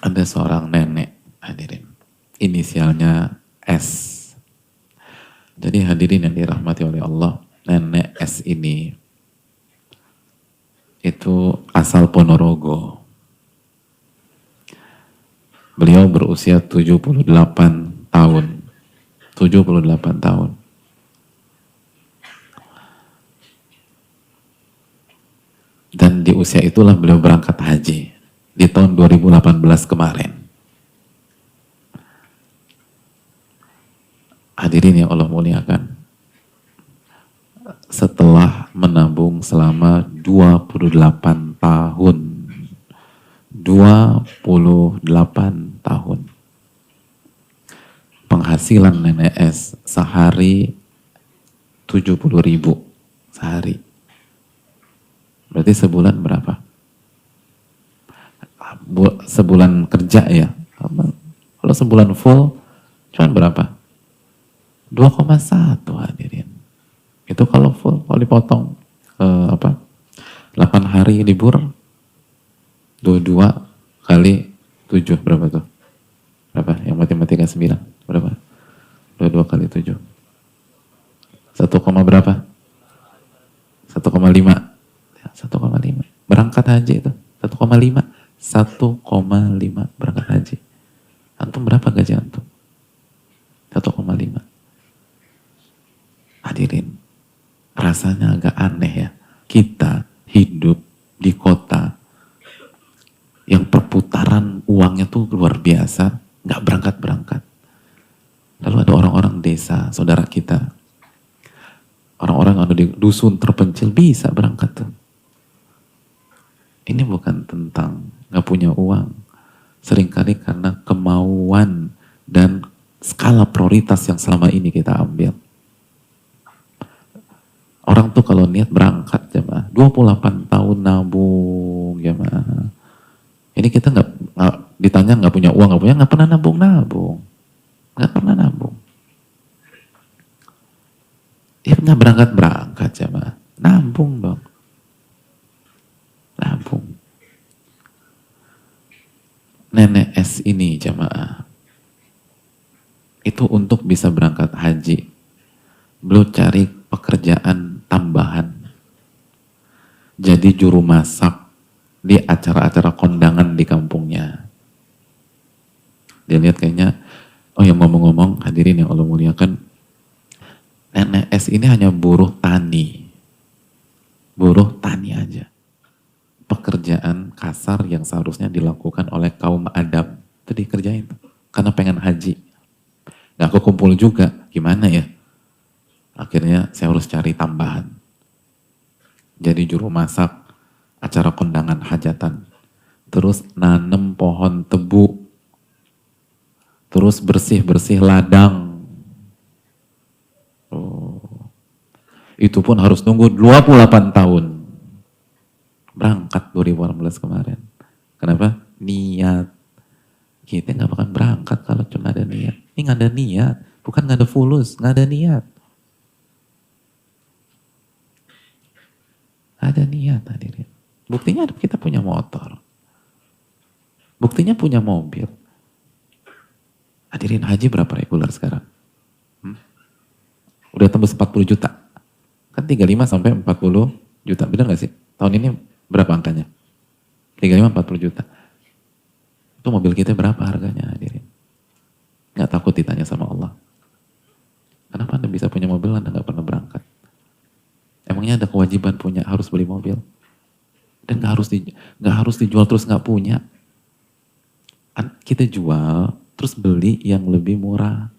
Ada seorang nenek, hadirin. Inisialnya S. Jadi hadirin yang dirahmati oleh Allah, nenek S ini itu asal Ponorogo. Beliau berusia 78 tahun. 78 tahun. Dan di usia itulah beliau berangkat haji di tahun 2018 kemarin. Hadirin yang Allah muliakan, setelah menabung selama 28 tahun. 28 tahun. Penghasilan nenek S sehari 70.000 sehari. Berarti sebulan berapa? Sebulan kerja ya. Kalau sebulan full cuman berapa? 2,1 hadirin. Itu kalau full, kalau dipotong 8 hari libur 22 kali 7 berapa tuh? Berapa? Yang matematika 9 berapa? 22 kali 7 1, berapa? 1,5 berangkat haji itu 1,5 berangkat haji. Antum berapa gaji antum? 1,5. Hadirin, rasanya agak aneh ya, kita hidup di kota yang perputaran uangnya tuh luar biasa, nggak berangkat-berangkat. Lalu ada orang-orang desa, saudara kita, orang-orang yang ada di dusun terpencil bisa berangkat tuh. Ini bukan tentang nggak punya uang, seringkali karena kemauan dan skala prioritas yang selama ini kita ambil. Orang tuh kalau niat berangkat jemaah, 28 tahun nabung jemaah. Ini kita nggak ditanya nggak punya uang, nggak pernah nabung, nggak pernah nabung. Ya nggak berangkat jemaah, nabung dong. Nabung. Nenek S ini jamaah, itu untuk bisa berangkat haji, beliau cari pekerjaan tambahan. Jadi juru masak di acara-acara kondangan di kampungnya. Dia lihat kayaknya, oh yang ngomong-ngomong hadirin yang Allah muliakan, nenek S ini hanya buruh tani aja. Pekerjaan kasar yang seharusnya dilakukan oleh kaum Adam itu dikerjain karena pengen haji. Gak kekumpul juga, gimana ya? Akhirnya saya harus cari tambahan. Jadi juru masak acara kondangan hajatan, terus nanem pohon tebu, terus bersih-bersih ladang. Itu pun harus nunggu 28 tahun. Berangkat 2018 kemarin. Kenapa? Niat. Kita nggak bakal berangkat kalau cuma ada niat. Ini nggak ada niat, bukan nggak ada fulus, nggak ada niat. Ada niat hadirin. Buktinya kita punya motor. Buktinya punya mobil. Hadirin, haji berapa reguler sekarang? Udah tembus 40 juta. Kan 35 sampai 40 juta, benar nggak sih? Tahun ini berapa angkanya? 35-40 juta. Itu mobil kita berapa harganya hadirin? Nggak takut ditanya sama Allah. Kenapa Anda bisa punya mobil, Anda nggak pernah berangkat? Emangnya ada kewajiban harus beli mobil? Dan nggak harus dijual terus nggak punya. Kita jual, terus beli yang lebih murah.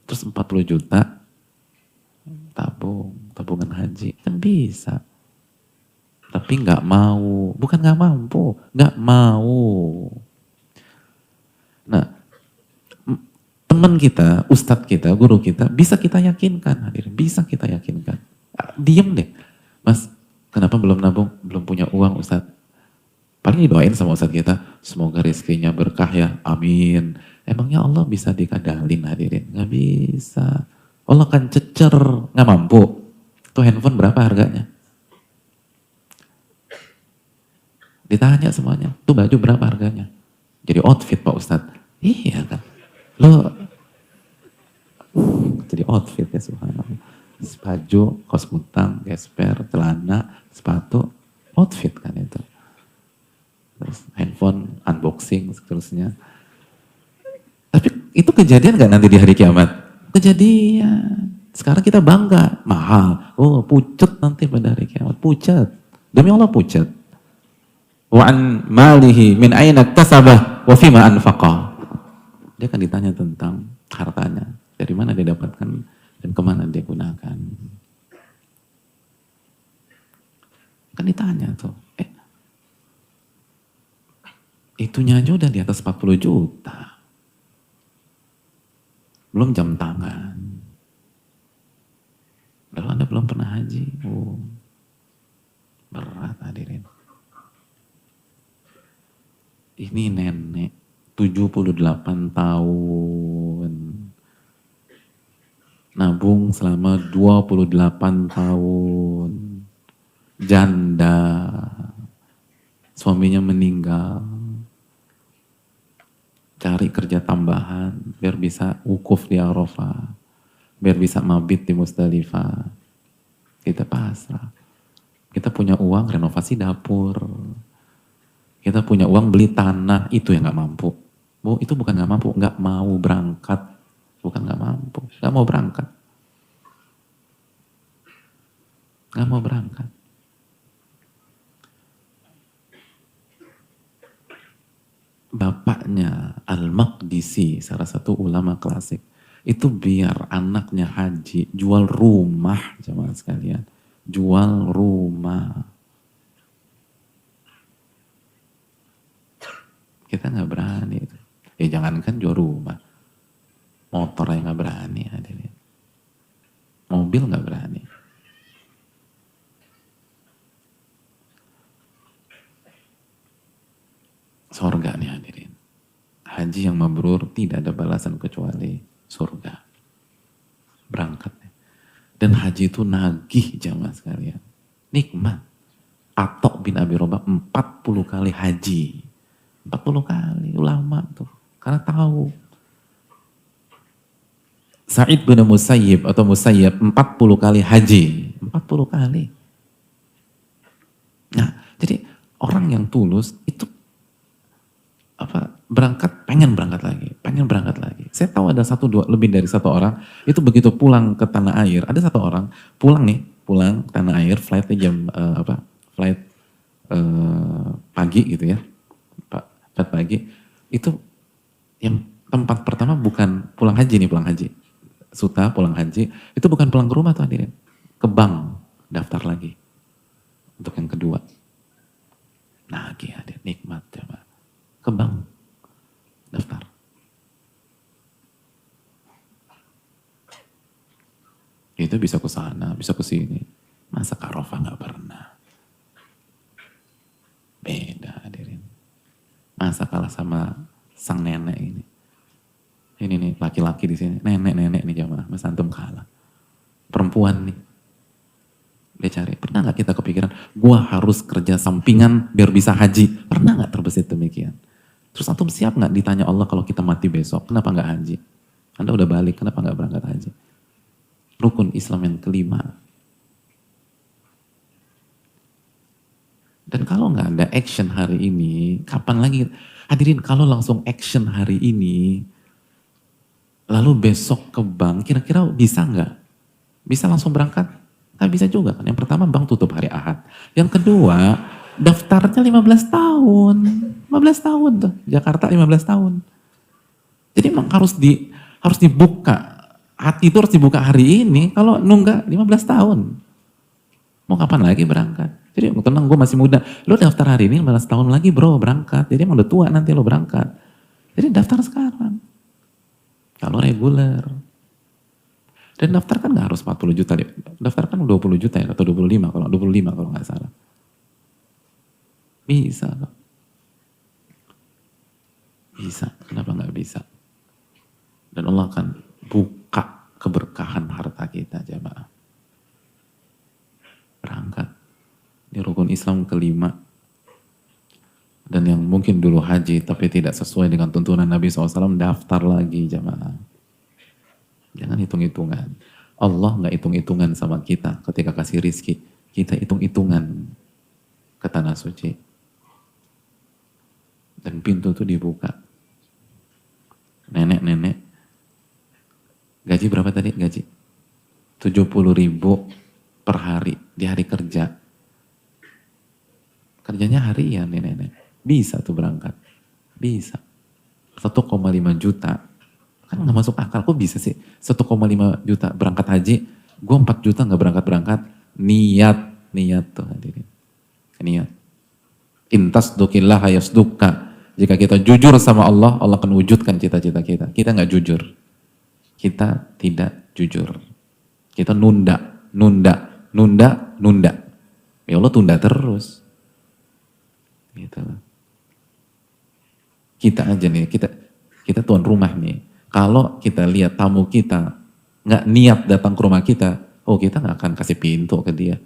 Terus 40 juta, tabungan haji. Kan bisa. Tapi nggak mau, bukan nggak mampu, nggak mau. Nah, teman kita, ustadz kita, guru kita, bisa kita yakinkan, hadirin, bisa kita yakinkan. Diem deh, mas, kenapa belum nabung, belum punya uang ustadz? Paling didoain sama ustadz kita, semoga rezekinya berkah ya, amin. Emangnya Allah bisa dikadalin hadirin? Nggak bisa. Allah kan cecer, nggak mampu. Tuh handphone berapa harganya? Ditanya semuanya, tuh baju berapa harganya? Jadi outfit Pak Ustadz. Iya kan. Lo jadi outfit ya subhanallah. Baju, kaos kutang, gesper, celana, sepatu, outfit kan itu. Terus handphone, unboxing, seterusnya. Tapi itu kejadian gak nanti di hari kiamat? Kejadian. Sekarang kita bangga, mahal. Oh pucat nanti pada hari kiamat, pucat. Demi Allah pucat. Wa an malihi min aina iktasabah wa fima anfaqah. Dia akan ditanya tentang hartanya, dari mana dia dapatkan dan kemana dia gunakan. Kan ditanya tuh, itunya aja udah di atas 40 juta. Belum jam tangan. Lalu Anda belum pernah haji? Oh, berat hadirin. Ini nenek 78 tahun. Nabung selama 28 tahun. Janda. Suaminya meninggal. Cari kerja tambahan biar bisa wukuf di Arafah. Biar bisa mabit di Musdalifah. Kita pasrah. Kita punya uang renovasi dapur. Kita punya uang beli tanah, itu yang gak mampu. Bu, itu bukan gak mampu, gak mau berangkat. Bukan gak mampu, gak mau berangkat. Gak mau berangkat. Bapaknya Al-Maqdisi, salah satu ulama klasik, itu biar anaknya haji, jual rumah, jemaah sekalian. Jual rumah. Kita nggak berani. Jangankan jual rumah. Motor yang nggak berani. Hadirin. Mobil nggak berani. Surga nih hadirin. Haji yang mabrur tidak ada balasan kecuali surga. Berangkat. Dan haji itu nagih jamaah sekalian. Nikmat. Atok bin Abi Robah 40 kali haji. 40 kali ulama tuh. Karena tahu. Sa'id bin Musayyib atau Musayyib 40 kali haji. 40 kali. Nah, jadi orang yang tulus itu pengen berangkat lagi. Saya tahu ada lebih dari satu orang itu begitu pulang ke tanah air, ada satu orang pulang ke tanah air, flightnya jam pagi gitu ya, flight pagi, itu yang tempat pertama bukan pulang haji, Suta pulang haji, itu bukan pulang ke rumah tuh hadirin, ke bank daftar lagi untuk yang kedua. Nah, hadir nikmat coba. Ke bank daftar. Itu bisa ke sana, bisa ke sini. Masa ke Arafah nggak pernah? Beda hadirin. Masa kalah sama sang nenek ini? Ini nih laki-laki di sini, nenek-nenek nih jamaah, Mas antum kalah. Perempuan nih. Dia cari, pernah nggak kita kepikiran, gua harus kerja sampingan biar bisa haji? Pernah nggak terbesit demikian? Terus antum siap nggak ditanya Allah kalau kita mati besok, kenapa nggak haji? Anda udah balik, kenapa nggak berangkat haji? Rukun Islam yang kelima. Dan kalau nggak ada action hari ini, kapan lagi? Hadirin, kalau langsung action hari ini, lalu besok ke bank, kira-kira bisa nggak? Bisa langsung berangkat? Nggak bisa juga kan. Yang pertama bank tutup hari Ahad. Yang kedua, daftarnya 15 tahun. 15 tahun tuh. Jakarta 15 tahun. Jadi memang harus dibuka. Hati itu harus dibuka hari ini. Kalau nunggak 15 tahun. Mau kapan lagi berangkat? Jadi tenang, gue masih muda. Lo daftar hari ini 15 tahun lagi bro berangkat. Jadi emang udah tua nanti lo berangkat. Jadi daftar sekarang. Kalau reguler. Dan daftar kan gak harus 40 juta. Daftar kan 20 juta ya, atau 25 kalau nggak salah. Bisa kok. Bisa, kenapa nggak bisa? Dan Allah akan buka keberkahan harta kita jamaah. Berangkat. Di rukun Islam kelima. Dan yang mungkin dulu haji tapi tidak sesuai dengan tuntunan Nabi SAW, daftar lagi jamaah. Jangan hitung-hitungan. Allah nggak hitung-hitungan sama kita ketika kasih rizki. Kita hitung-hitungan ke tanah suci. Dan pintu itu dibuka. Nenek-nenek, gaji berapa tadi? Gaji 70.000 per hari di hari kerja. Kerjanya harian nenek-nenek. Bisa tuh berangkat. Bisa. 1,5 juta. Kan gak masuk akal. Kok bisa sih 1,5 juta berangkat haji. Gue 4 juta gak berangkat-berangkat. Niat tuh hadirin. Niat. Intas dukillah yasdukka. Jika kita jujur sama Allah, Allah akan wujudkan cita-cita kita. Kita gak jujur. Kita tidak jujur. Kita nunda. Ya Allah tunda terus. Gitu. Kita aja nih, kita tuan rumah nih. Kalau kita lihat tamu kita nggak niat datang ke rumah kita, oh kita nggak akan kasih pintu ke dia.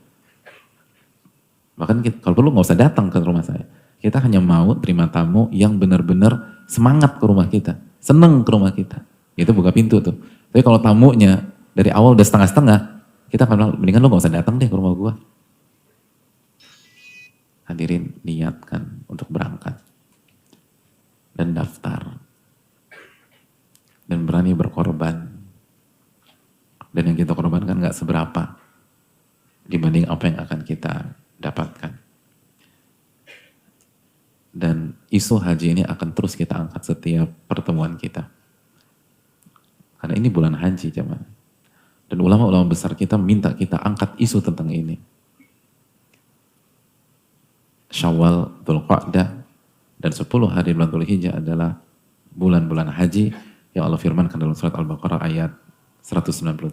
Bahkan kalau perlu nggak usah datang ke rumah saya. Kita hanya mau terima tamu yang benar-benar semangat ke rumah kita, seneng ke rumah kita. Itu buka pintu tuh. Tapi kalau tamunya dari awal udah setengah-setengah, kita akan bilang, mendingan lo nggak usah datang deh ke rumah gua. Hadirin, niatkan untuk berangkat. Dan daftar. Dan berani berkorban. Dan yang kita korbankan gak seberapa dibanding apa yang akan kita dapatkan. Dan isu haji ini akan terus kita angkat setiap pertemuan kita. Karena ini bulan haji, jemaah. Dan ulama-ulama besar kita minta kita angkat isu tentang ini. Syawal, Dzulqa'dah, dan 10 hari bulan Dzulhijjah adalah bulan-bulan haji yang Allah firmankan dalam surat Al-Baqarah ayat 197.